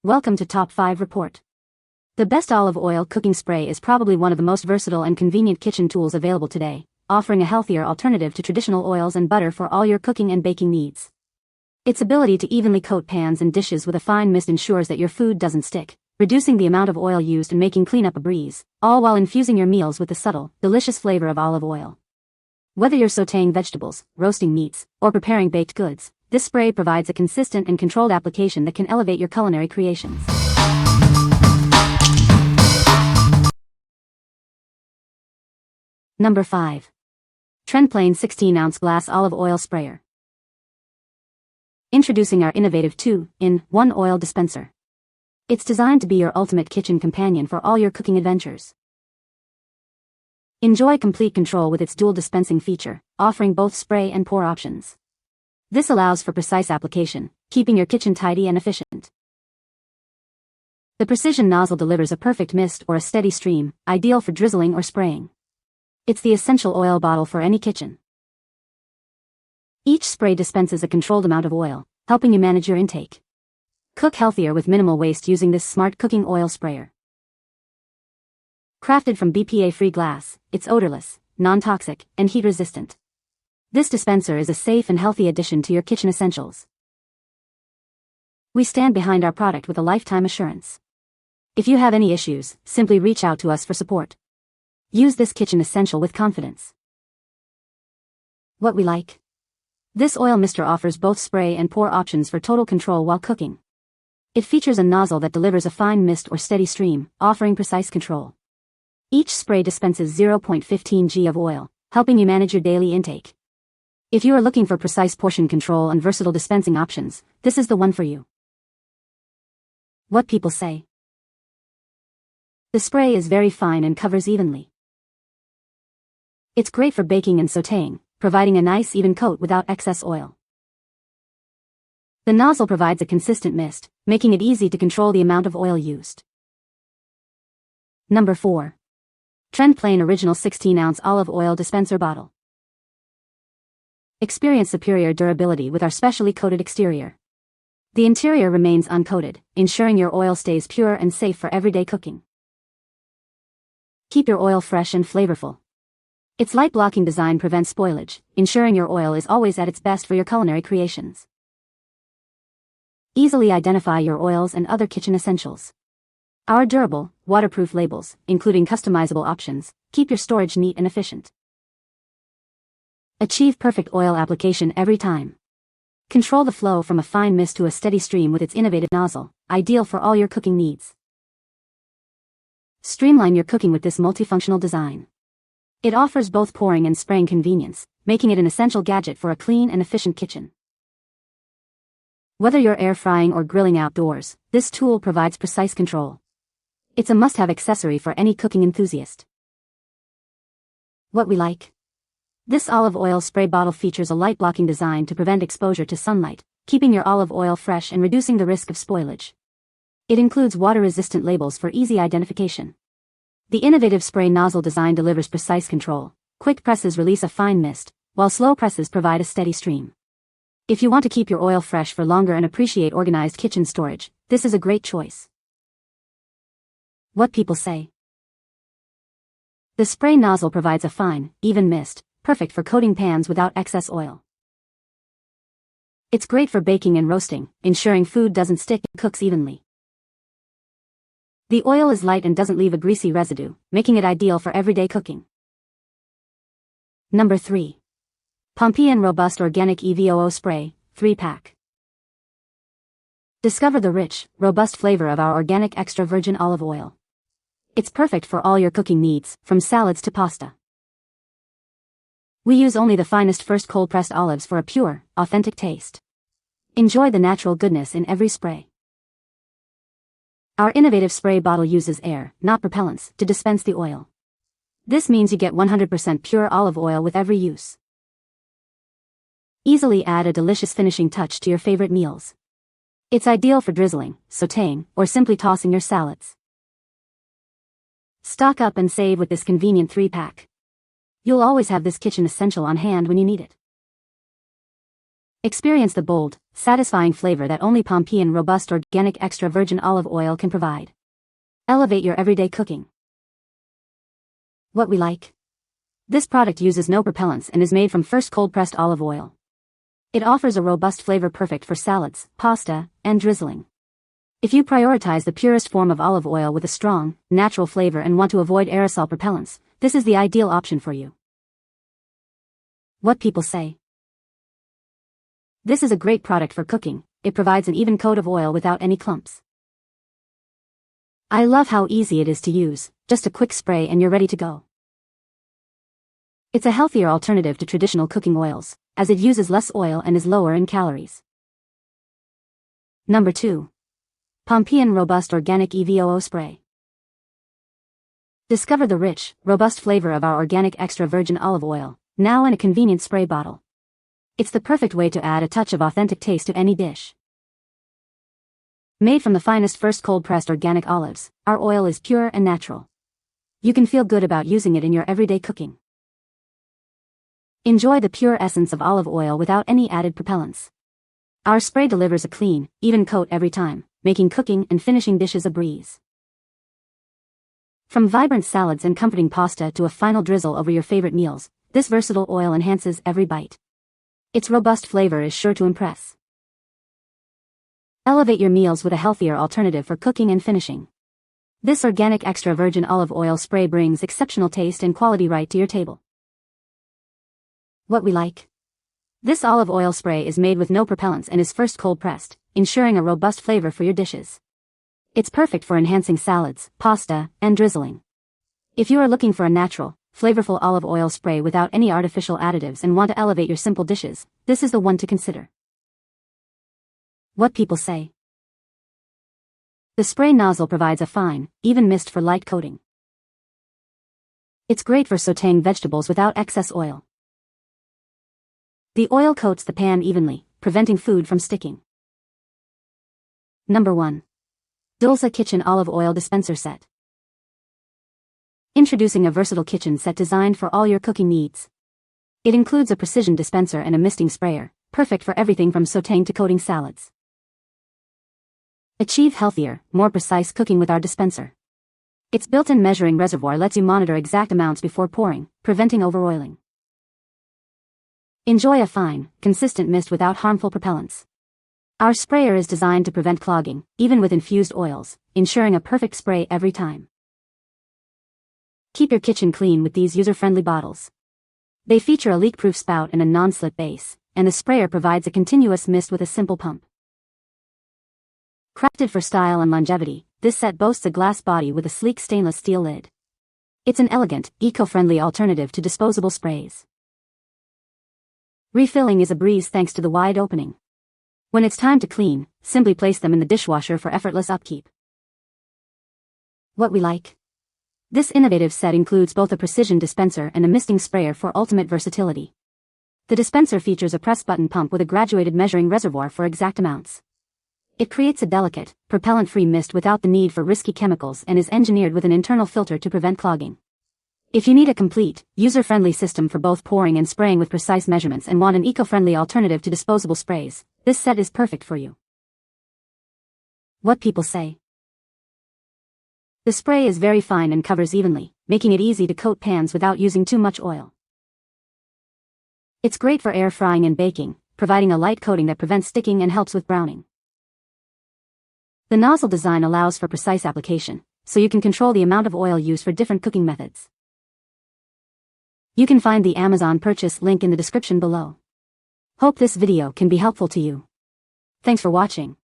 Welcome to Top 5 Report. The best olive oil cooking spray is probably one of the most versatile and convenient kitchen tools available today, offering a healthier alternative to traditional oils and butter for all your cooking and baking needs. Its ability to evenly coat pans and dishes with a fine mist ensures that your food doesn't stick, reducing the amount of oil used and making cleanup a breeze, all while infusing your meals with the subtle, delicious flavor of olive oil. Whether you're sautéing vegetables, roasting meats, or preparing baked goods, this spray provides a consistent and controlled application that can elevate your culinary creations. Number 5. TrendPlain 16-ounce glass olive oil sprayer. Introducing our innovative 2-in-1 oil dispenser. It's designed to be your ultimate kitchen companion for all your cooking adventures. Enjoy complete control with its dual dispensing feature, offering both spray and pour options. This allows for precise application, keeping your kitchen tidy and efficient. The precision nozzle delivers a perfect mist or a steady stream, ideal for drizzling or spraying. It's the essential oil bottle for any kitchen. Each spray dispenses a controlled amount of oil, helping you manage your intake. Cook healthier with minimal waste using this smart cooking oil sprayer. Crafted from BPA-free glass, it's odorless, non-toxic, and heat-resistant. This dispenser is a safe and healthy addition to your kitchen essentials. We stand behind our product with a lifetime assurance. If you have any issues, simply reach out to us for support. Use this kitchen essential with confidence. What we like. This oil mister offers both spray and pour options for total control while cooking. It features a nozzle that delivers a fine mist or steady stream, offering precise control. Each spray dispenses 0.15 g of oil, helping you manage your daily intake. If you are looking for precise portion control and versatile dispensing options, this is the one for you. What people say. The spray is very fine and covers evenly. It's great for baking and sautéing, providing a nice even coat without excess oil. The nozzle provides a consistent mist, making it easy to control the amount of oil used. Number 4. TrendPlain Original 16-ounce olive oil dispenser bottle. Experience superior durability with our specially coated exterior. The interior remains uncoated, ensuring your oil stays pure and safe for everyday cooking. Keep your oil fresh and flavorful. Its light-blocking design prevents spoilage, ensuring your oil is always at its best for your culinary creations. Easily identify your oils and other kitchen essentials. Our durable, waterproof labels, including customizable options, keep your storage neat and efficient. Achieve perfect oil application every time. Control the flow from a fine mist to a steady stream with its innovative nozzle, ideal for all your cooking needs. Streamline your cooking with this multifunctional design. It offers both pouring and spraying convenience, making it an essential gadget for a clean and efficient kitchen. Whether you're air frying or grilling outdoors, this tool provides precise control. It's a must-have accessory for any cooking enthusiast. What we like. This olive oil spray bottle features a light-blocking design to prevent exposure to sunlight, keeping your olive oil fresh and reducing the risk of spoilage. It includes water-resistant labels for easy identification. The innovative spray nozzle design delivers precise control. Quick presses release a fine mist, while slow presses provide a steady stream. If you want to keep your oil fresh for longer and appreciate organized kitchen storage, this is a great choice. What people say. The spray nozzle provides a fine, even mist, perfect for coating pans without excess oil. It's great for baking and roasting, ensuring food doesn't stick and cooks evenly. The oil is light and doesn't leave a greasy residue, making it ideal for everyday cooking. Number 3. Pompeian Robust Organic EVOO Spray, 3-pack. Discover the rich, robust flavor of our organic extra virgin olive oil. It's perfect for all your cooking needs, from salads to pasta. We use only the finest first cold-pressed olives for a pure, authentic taste. Enjoy the natural goodness in every spray. Our innovative spray bottle uses air, not propellants, to dispense the oil. This means you get 100% pure olive oil with every use. Easily add a delicious finishing touch to your favorite meals. It's ideal for drizzling, sautéing, or simply tossing your salads. Stock up and save with this convenient 3-pack. You'll always have this kitchen essential on hand when you need it. Experience the bold, satisfying flavor that only Pompeian robust organic extra virgin olive oil can provide. Elevate your everyday cooking. What we like. This product uses no propellants and is made from first cold-pressed olive oil. It offers a robust flavor perfect for salads, pasta, and drizzling. If you prioritize the purest form of olive oil with a strong, natural flavor and want to avoid aerosol propellants, this is the ideal option for you. What people say. This is a great product for cooking. It provides an even coat of oil without any clumps. I love how easy it is to use, just a quick spray and you're ready to go. It's a healthier alternative to traditional cooking oils, as it uses less oil and is lower in calories. Number 2. Pompeian Robust Organic EVOO Spray. Discover the rich, robust flavor of our organic extra virgin olive oil, now in a convenient spray bottle. It's the perfect way to add a touch of authentic taste to any dish. Made from the finest first cold-pressed organic olives, our oil is pure and natural. You can feel good about using it in your everyday cooking. Enjoy the pure essence of olive oil without any added propellants. Our spray delivers a clean, even coat every time, making cooking and finishing dishes a breeze. From vibrant salads and comforting pasta to a final drizzle over your favorite meals, this versatile oil enhances every bite. Its robust flavor is sure to impress. Elevate your meals with a healthier alternative for cooking and finishing. This organic extra virgin olive oil spray brings exceptional taste and quality right to your table. What we like. This olive oil spray is made with no propellants and is first cold-pressed, ensuring a robust flavor for your dishes. It's perfect for enhancing salads, pasta, and drizzling. If you are looking for a natural, flavorful olive oil spray without any artificial additives and want to elevate your simple dishes, this is the one to consider. What people say. The spray nozzle provides a fine, even mist for light coating. It's great for sautéing vegetables without excess oil. The oil coats the pan evenly, preventing food from sticking. Number 1. DWÖLLZA Kitchen Olive Oil Dispenser Set. Introducing a versatile kitchen set designed for all your cooking needs. It includes a precision dispenser and a misting sprayer, perfect for everything from sautéing to coating salads. Achieve healthier, more precise cooking with our dispenser. Its built-in measuring reservoir lets you monitor exact amounts before pouring, preventing overoiling. Enjoy a fine, consistent mist without harmful propellants. Our sprayer is designed to prevent clogging, even with infused oils, ensuring a perfect spray every time. Keep your kitchen clean with these user-friendly bottles. They feature a leak-proof spout and a non-slip base, and the sprayer provides a continuous mist with a simple pump. Crafted for style and longevity, this set boasts a glass body with a sleek stainless steel lid. It's an elegant, eco-friendly alternative to disposable sprays. Refilling is a breeze thanks to the wide opening. When it's time to clean, simply place them in the dishwasher for effortless upkeep. What we like. This innovative set includes both a precision dispenser and a misting sprayer for ultimate versatility. The dispenser features a press-button pump with a graduated measuring reservoir for exact amounts. It creates a delicate, propellant-free mist without the need for risky chemicals and is engineered with an internal filter to prevent clogging. If you need a complete, user-friendly system for both pouring and spraying with precise measurements and want an eco-friendly alternative to disposable sprays, this set is perfect for you. What people say. The spray is very fine and covers evenly, making it easy to coat pans without using too much oil. It's great for air frying and baking, providing a light coating that prevents sticking and helps with browning. The nozzle design allows for precise application, so you can control the amount of oil used for different cooking methods. You can find the Amazon purchase link in the description below. Hope this video can be helpful to you. Thanks for watching.